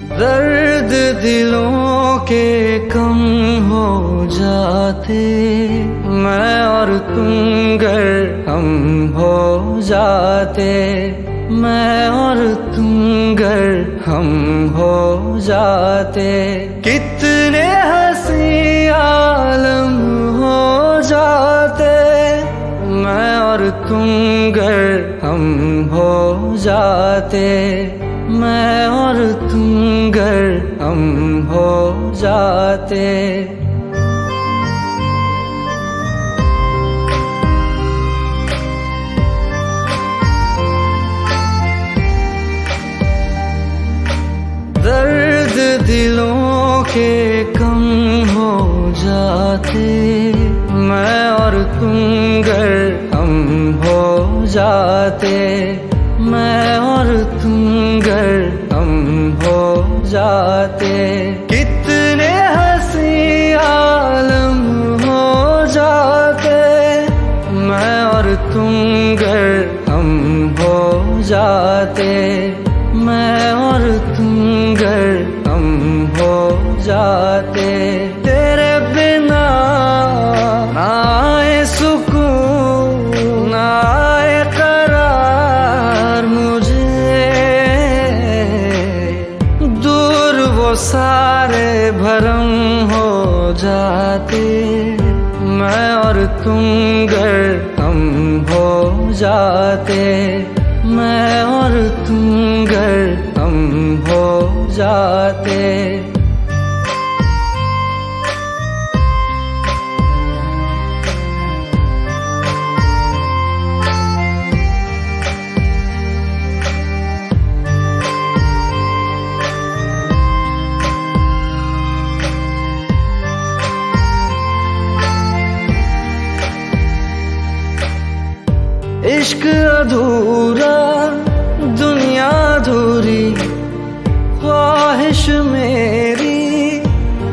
दर्द दिलों के कम हो जाते, मैं और तुम गर हम हो जाते, मैं और तुम गर हम हो जाते। कितने हंसी आलम हो जाते, मैं और तुम गर हम हो जाते, मैं और तुम गर हम हो जाते। दर्द दिलों के कम हो जाते, मैं और तुम गर हम हो जाते, मैं और तुम गर हम हो जाते। कितने हंसी आलम हो जाते, मैं और तुम गर हम हो जाते, मैं और तुम गर हम हो जाते। तेरे बिना ना आए सुकून, ना आए करार मुझे, दूर वो सारे भरम हो जाते, मैं और तुम गर हम हो जाते, मैं और तुम गर हम हो जाते। इश्क अधूरा दुनिया अधूरी, ख्वाहिश मेरी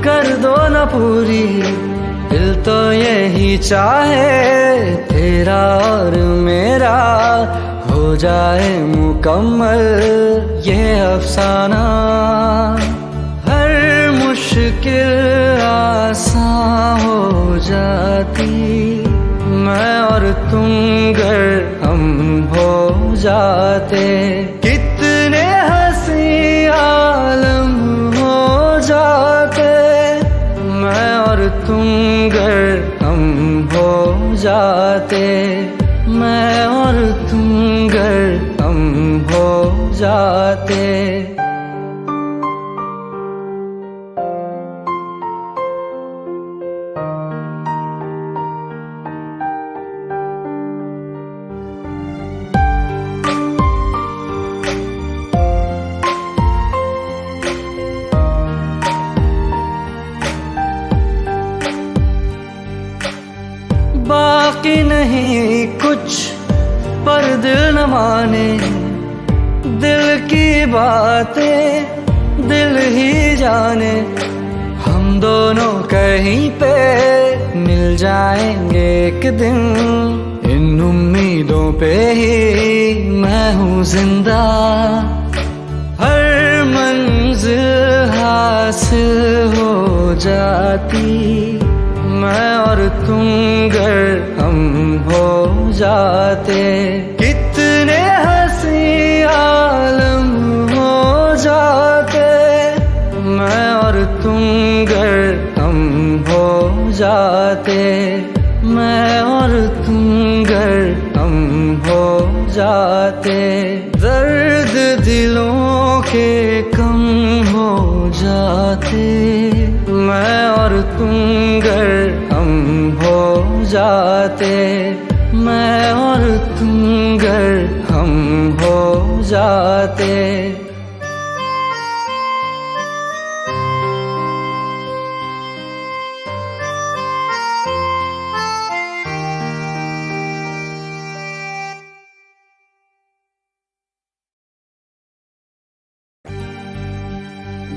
कर दो न पूरी। दिल तो यही चाहे तेरा और मेरा हो जाए मुकम्मल ये अफसाना। हर मुश्किल आसान हो जाती, मैं और तुम गर हम हो जाते। कितने हंसी आलम हो जाते, मैं और तुम गर हम हो जाते, मैं और तुम गर हम हो जाते। बाकी नहीं कुछ पर दिल न माने, दिल की बातें दिल ही जाने। हम दोनों कहीं पे मिल जाएंगे एक दिन, इन उम्मीदों पे ही मैं हूँ जिंदा। हर मंजिल हासिल हो जाती, मैं और तुम गर हम हो जाते। कितने हंसी आलम हो जाते, मैं और तुम गर हम हो जाते, मैं और तुम गर हम हो जाते। दर्द दिलों के कम हो जाते, मैं और तुम गर हम हो जाते, मैं और तुम गर हम हो जाते।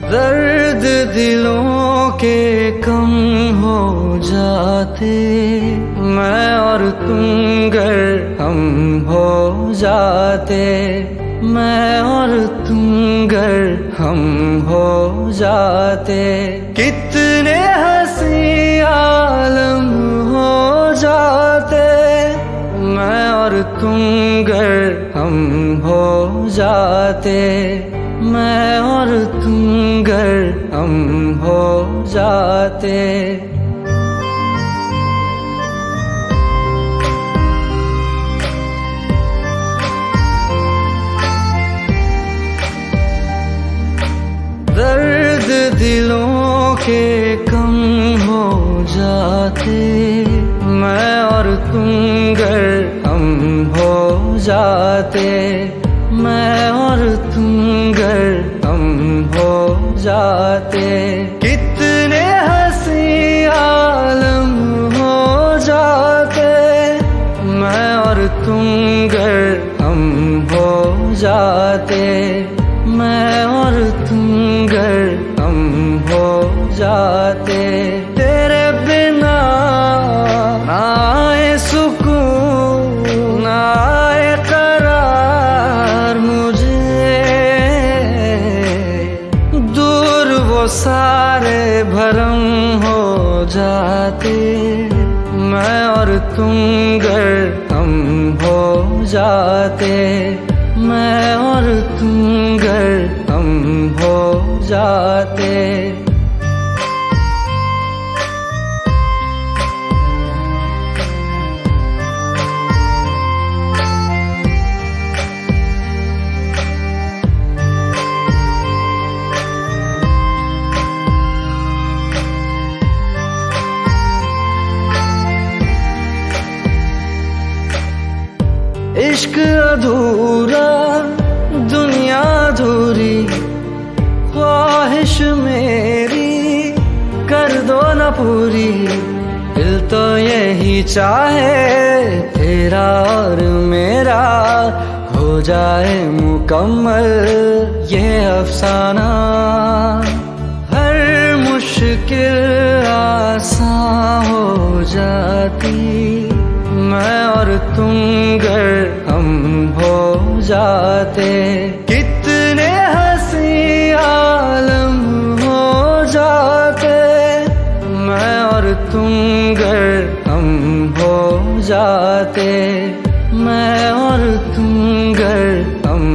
दर्द दिलों के कम हो जाते, मैं और तुम गर हम हो जाते, मैं और तुम गर हम हो जाते, कितने हंसी आलम हो जाते। मैं और तुम गर हम हो जाते, मैं और तुम गर हम हो जाते। दर्द दिलों के कम हो जाते, मैं और तुम गर हम हो जाते, मैं और तुम गर हम हो जाते। कितने हंसी आलम हो जाते, मैं और तुम गर हम हो जाते, मैं और तुम गर हम हो जाते। तेरे बिना ना आए सुकून, ना आए करार मुझे, दूर वो सारे भरम हो जाते। मैं और तुम गर हम हो जाते, मैं और तुम गर हम हो जाते। इश्क अधूरा दुनिया अधूरी, ख्वाहिश मेरी कर दो न पूरी। दिल तो यही चाहे तेरा और मेरा हो जाए मुकम्मल ये अफसाना। हर मुश्किल आसान हो जाती, मैं और तुम गर हम हो जाते। कितने हंसी आलम हो जाते, मैं और तुम गर हम हो जाते, मैं और तुम गर हम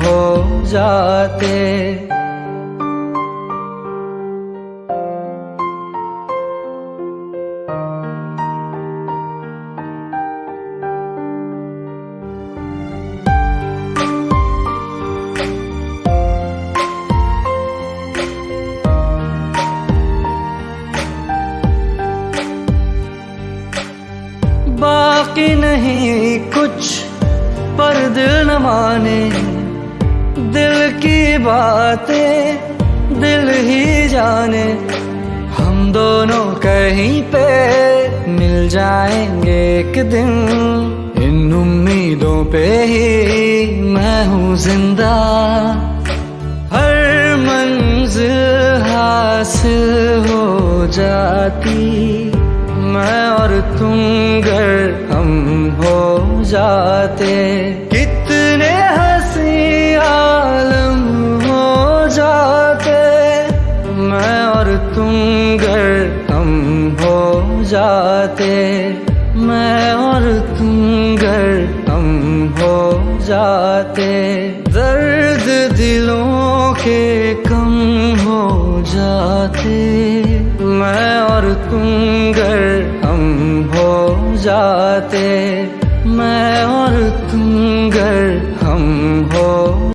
हो जाते। बाकी नहीं कुछ पर दिल न माने, दिल की बातें दिल ही जाने। हम दोनों कहीं पे मिल जाएंगे एक दिन, इन उम्मीदों पे ही मैं हूँ जिंदा। हर मंजिल हासिल हो जाती, मैं और तुम गर हम हो जाते। कितने हंसी आलम हो जाते, मैं और तुम गर हम हो जाते, मैं और तुम गर हम हो जाते। दर्द दिलों के कम हो जाते, मैं और तुम गर हम हो जाते, मैं और तुम